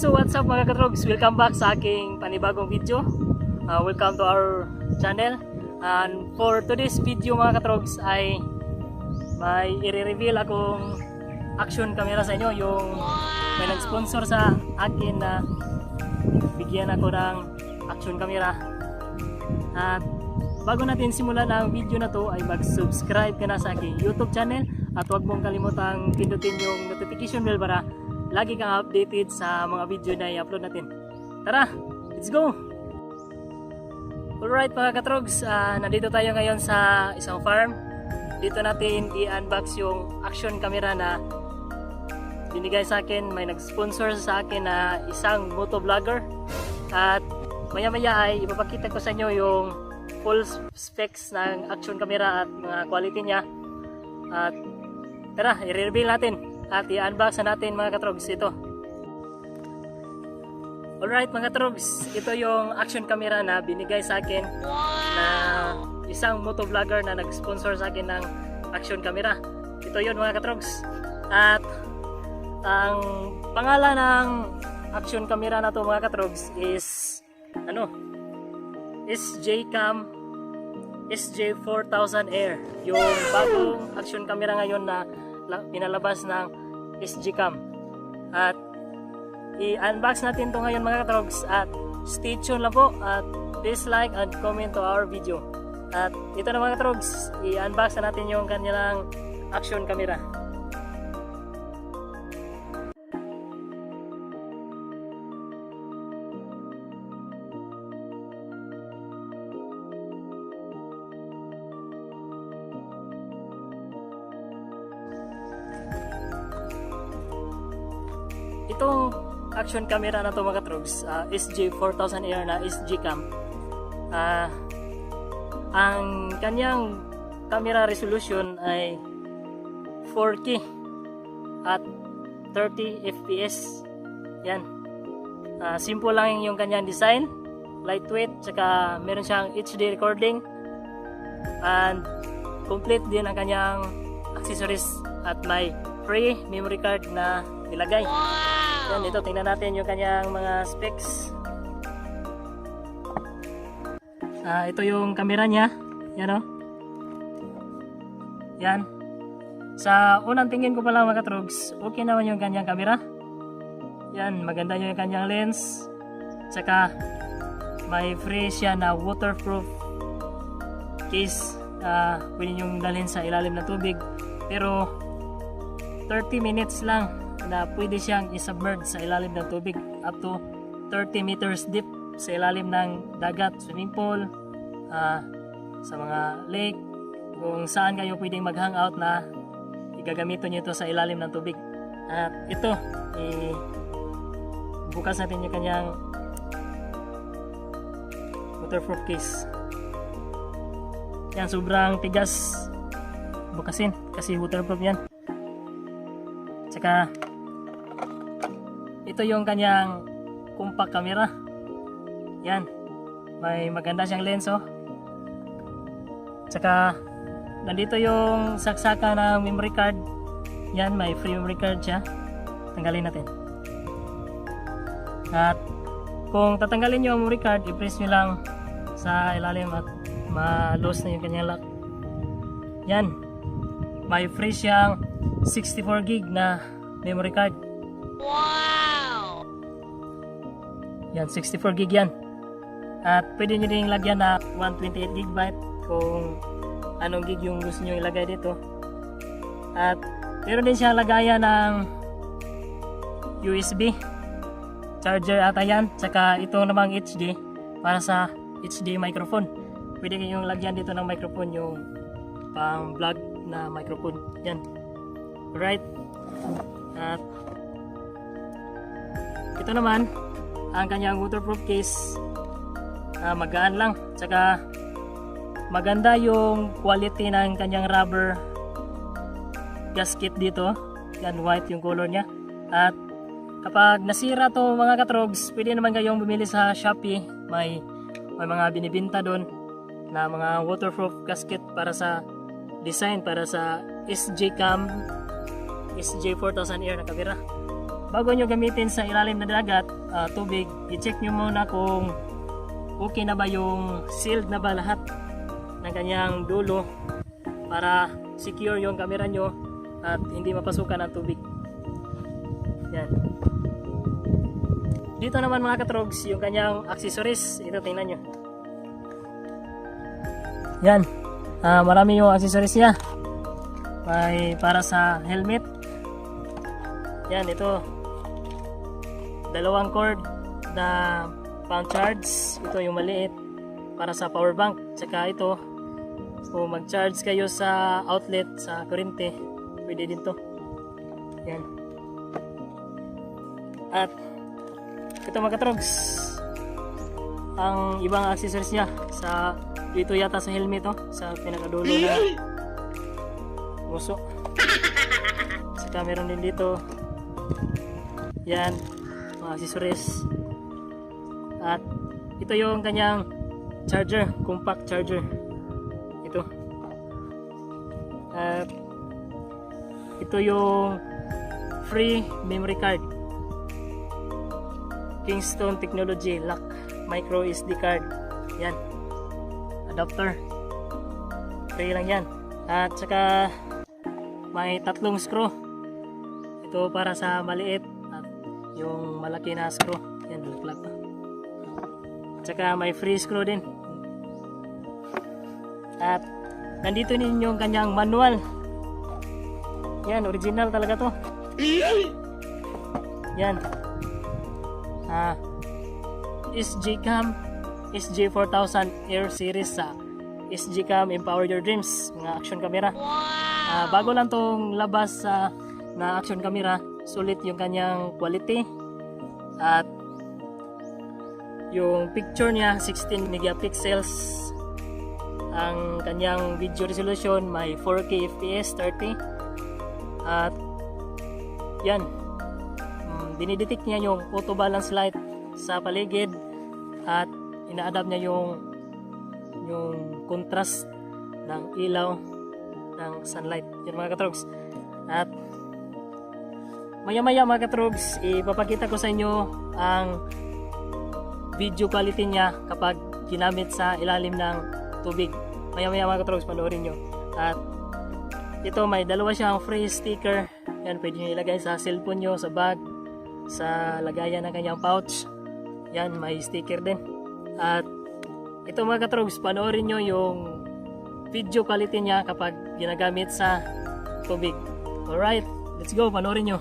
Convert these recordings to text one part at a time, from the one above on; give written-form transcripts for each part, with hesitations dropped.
So what's up mga katrogs? Welcome back sa aking panibagong video. Welcome to our channel. And for today's video mga katrogs ay may i-reveal akong action camera sa inyo. Yung may nag-sponsor sa akin na bigyan ako ng action camera. At bago natin simulan ang video na to ay mag-subscribe ka na sa aking YouTube channel. At huwag mong kalimutang pindutin yung notification bell para lagi kang updated sa mga video na i-upload natin. Tara, let's go! Alright mga katrogs, nandito tayo ngayon sa isang farm. Dito natin i-unbox yung action camera na binigay sa akin. May nag-sponsor sa akin na isang motovlogger. At maya maya ay ipapakita ko sa inyo yung full specs ng action camera at mga quality niya. At tara, i-reveal natin at i-unbox natin mga katrogs ito. Alright mga katrogs, ito yung action camera na binigay sa akin na isang motovlogger na nag-sponsor sa akin ng action camera. Ito yun mga katrogs. At ang pangalan ng action camera na to mga katrogs is SJCam SJ4000 Air. Yung bagong action camera ngayon na pinalabas ng SJCam. At i-unbox natin to ngayon mga katrogs. At stay tuned lang po at please like and comment to our video. At ito na mga katrogs, i-unbox natin yung kanilang action camera. Itong action camera na to mga katrogs, SJ4000 Air na SJCam, ang kanyang camera resolution ay 4K at 30 fps. Yan. Simple lang yung kanyang design, lightweight, tsaka meron siyang HD recording, and complete din ang kanyang accessories at may free memory card na nilagay. Yan, ito tingnan natin yung kanyang mga specs. Ito yung camera niya. Yan o. Yan. Sa unang tingin ko pala mga katrogs, okay naman yung kanyang camera. Yan, maganda yung kanyang lens. Tsaka may free siya na waterproof case. Pwede yung dalhin sa ilalim ng tubig. Pero 30 minutes lang na pwede siyang isubmerge sa ilalim ng tubig, up to 30 meters deep sa ilalim ng dagat, swimming pool, sa mga lake, kung saan kayo pwedeng mag-hangout na igagamito nyo ito sa ilalim ng tubig. At ito, bukas natin yung kanyang waterproof case. Yan, sobrang tigas bukasin kasi waterproof yan. Tsaka ito yung kanyang compact camera. Yan, may maganda siyang lens oh. Tsaka nandito yung saksaka ng memory card. Yan, may free memory card siya. Tanggalin natin. At kung tatanggalin nyo ang memory card, i-press nyo lang sa ilalim at ma-loose na yung kanyang lock. Yan, may free siyang 64 gig na memory card. Wow! Yan, 64 gig yan. At pwede nyo din lagyan na 128 gigabyte kung anong gig yung gusto nyo ilagay dito. At meron din siya lagayan ng USB charger ata yan. Tsaka ito namang HD para sa HD microphone. Pwede kayong lagyan dito ng microphone, yung pang vlog na microphone. Yan. Alright. At ito naman ang kanyang waterproof case. Magaan lang, tsaka maganda yung quality ng kanyang rubber gasket dito. Yan, white yung color niya. At kapag nasira to mga katrogs, pwede naman kayong bumili sa Shopee. May mga binibenta doon na mga waterproof gasket para sa design para sa SJCam SJ4000 Air na camera. bago nyo gamitin sa ilalim na dagat, tubig, i-check nyo muna kung okay na ba yung sealed na ba lahat ng kanyang dulo para secure yung camera nyo at hindi mapasukan ng tubig. Yan. Dito naman mga katrogs, yung kanyang accessories. Ito, tingnan nyo. Yan. Marami yung accessories niya. May para sa helmet. Yan, ito. 2 cord na pang charge. Ito yung maliit para sa power bank. Tsaka ito, kung mag-charge kayo sa outlet, sa kuryente, pwede din to. Yan. At ito mga katrogs, ang ibang accessories niya sa dito yata sa helmet, sa pinakadulo na muso. Saka meron din dito. Yan, mga accessories. At ito yung kanyang charger, compact charger. Ito. At ito yung free memory card. Kingston Technology Lock Micro SD card. Yan. Adapter. Free lang yan. At saka may 3 screw. Ito para sa maliit at yung malaki na screw. Yan, plug pa. At saka may free screw din. At nandito din yung kanyang manual. Yan, original talaga to. Yan. SGCam SG4000 Air Series sa SGCam Empower Your Dreams, mga action camera. Bago lang tong labas na action camera, sulit yung kanyang quality at yung picture niya 16 megapixels. Ang kanyang video resolution may 4K FPS 30 at yan, dinidetect niya yung auto balance light sa paligid at ina-adapt niya yung contrast ng ilaw ng sunlight. Yan mga katrogs. At maya-maya mga katrogs, ipapakita ko sa inyo ang video quality niya kapag ginamit sa ilalim ng tubig. Maya-maya mga katrogs, panoorin nyo. At ito, may 2 siyang free sticker. Yan, pwede nyo ilagay sa cellphone nyo, sa bag, sa lagayan ng kanyang pouch. Yan, may sticker din. At ito mga katrogs, panoorin nyo yung video quality niya kapag ginagamit sa tubig. Alright, let's go, panoorin nyo.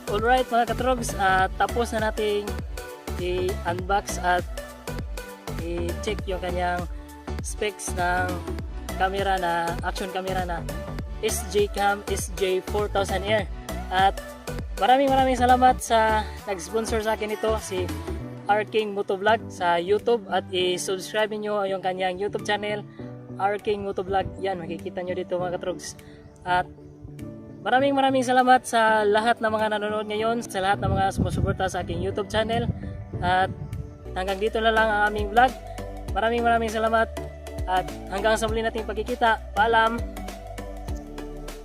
Alright mga katrogs, tapos na nating i-unbox at i-check yung kanyang specs ng camera na action camera na SGCam SG4000 Air. At maraming salamat sa nag-sponsor sa akin ito, si R-King Motovlog sa YouTube, at i-subscribe niyo yung kanyang YouTube channel, R-King Motovlog. Yan, makikita nyo dito mga katrogs. At maraming salamat sa lahat ng mga nanonood ngayon, sa lahat ng mga sumusuporta sa aking YouTube channel. At hanggang dito na lang ang aming vlog. Maraming salamat at hanggang sa muli nating pagkikita. Paalam!